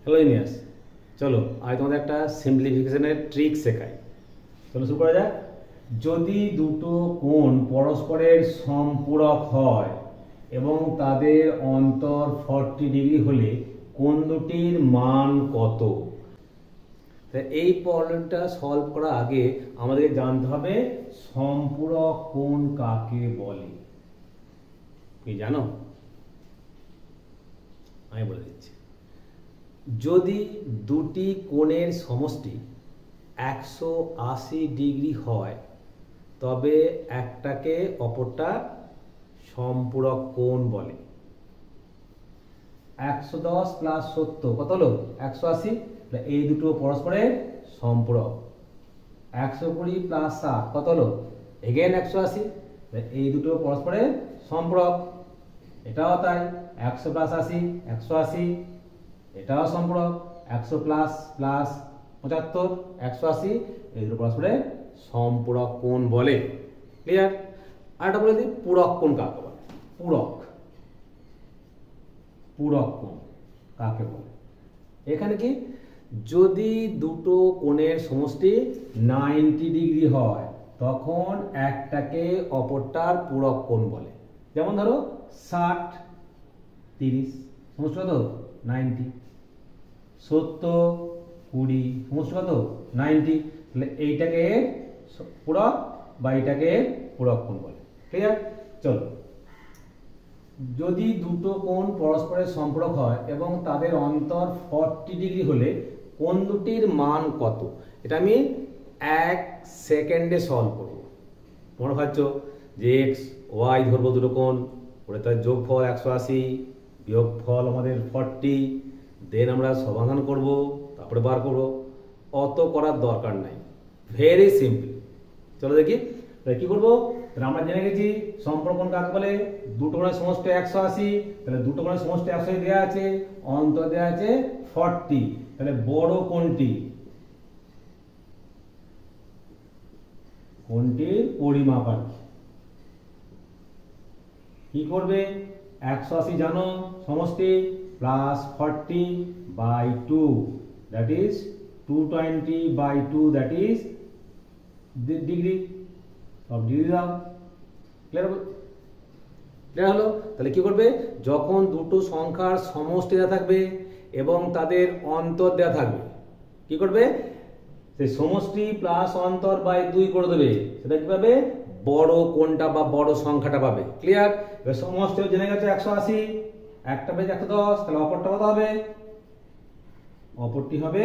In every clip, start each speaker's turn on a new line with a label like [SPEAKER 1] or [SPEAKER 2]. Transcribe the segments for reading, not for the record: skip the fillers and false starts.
[SPEAKER 1] Hello ইনিয়াস, চলো আজ তোমাদের একটা সিম্পলিফিকেশনের ট্রিক শেখাই। চলো শুরু করা যাক। যদি দুটো কোণ পরস্পরের সম্পূরক হয় এবং তাদের অন্তর 40 ডিগ্রি হলে কোণ দুটির মান কত? এই প্রবলেমটা সলভ করার আগে আমাদের জানতে হবে সম্পূরক কোণ কাকে বলে। কি জানো? আমি বলে দিচ্ছি। যদি দুটি কোণের সমষ্টি 180 ডিগ্রি হয় তবে একটাকে অপরটা সম্পূরক কোণ বলে। 110 প্লাস 70 কত হলো? 180। এই দুটো পরস্পরের সম্পূরক। 120 প্লাস 60 কত হলো? এগেন 180। এই দুটো পরস্পরের সম্পূরক। এটাও তাই, 100 প্লাস 80 180, এটাও সম্পূরক। 100 প্লাস প্লাস 75 180, এই দুটো পরস্পরের সম্পূরক কোণ বলে। ক্লিয়ার? আরেকটা বলে দিই, পূরক কোণ কাকে বলে? পূরক কোণ কাকে বলে? এখানে কি, যদি দুটো কোণের সমষ্টি 90 ডিগ্রি হয় তখন একটাকে অপরটার পূরক কোণ বলে। যেমন ধরো 60 30 সমষ্টি কত? 90। 70 20 সমষ্টি কত? 90। তাহলে এইটাকে পূরক বা এইটাকে পূরক কোণ বলে। ক্লিয়ার? চলো, যদি দুটো কোণ পরস্পরের সম্পূরক হয় এবং তাদের অন্তর 40 ডিগ্রি হলে কোণ দুটির মান কত? এটা আমি 1 সেকেন্ডে সলভ করব। তোমরা ভাবছো যে এক্স ওয়াই ধরবো দুটো কোণ, ওটা তার যোগফল 180 বিয়োগফল আমাদের 40, দেন আমরা সমাধান করব, তারপরে বার করব। অত করার দরকার নাই, ভেরি সিম্পল। চলো দেখি কি করবো। তাহলে আমরা জেনে গেছি সম্পূরক কোণ কাকে বলে। দুটো কোণের সমষ্টি 180, তাহলে দুটো কোণের সমষ্টি 180 দেওয়া আছে, অন্তর দেওয়া আছে 40। তাহলে বড় কোণটির পরিমাপ আর কি করবে? 180 জানো সমষ্টি, plus 40 by 2, that is 220 by 2, that is degree. সব ডিগ্রি দাও। ক্লিয়ার হলো? তাহলে কি করবে, যখন দুটো সংখ্যার সমষ্টি দেওয়া থাকবে এবং তাদের অন্তর দেওয়া থাকবে, কি করবে? সেই সমষ্টি প্লাস অন্তর বাই 2 করে দেবে। সেটা কি পাবে? বড় কোণটা বা বড় সংখ্যাটা পাবে। ক্লিয়ার? এবার সমষ্টি জেনে গেছে 180, একটা পেয়েছে 110, তাহলে অপরটা কত হবে? অপরটি হবে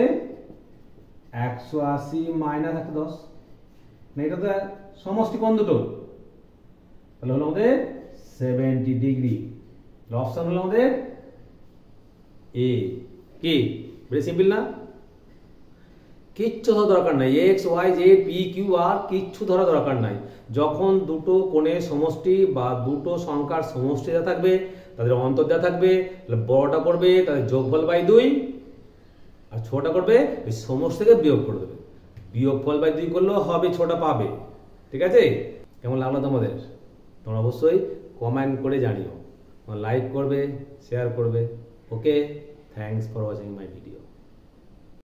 [SPEAKER 1] 180 মাইনাস 110। এটা তো সমষ্টি কোণ দুটো, তাহলে হলো আমাদের 70 ডিগ্রি। অপশন হলো আমাদের এ। কি ভেরি সিম্পল না? কিচ্ছু ধরা দরকার নাই, X Y Z P Q আর কিচ্ছু ধরা দরকার নাই। যখন দুটো কোণের সমষ্টি বা দুটো সংখ্যার সমষ্টি দেওয়া থাকবে, তাদের অন্তর দেওয়া থাকবে, তাহলে বড়টা করবে তাদের যোগফল বাই 2 আর ছোটটা করবে ওই সমষ্টি থেকে বিয়োগ করে দেবে। বিয়োগফল বাই 2 করলেও হবে, ছোটটা পাবে। ঠিক আছে? কেমন লাগলো তোমাদের? তোমরা অবশ্যই কমেন্ট করে জানিও, লাইক করবে, শেয়ার করবে। Okay, thanks for watching my video.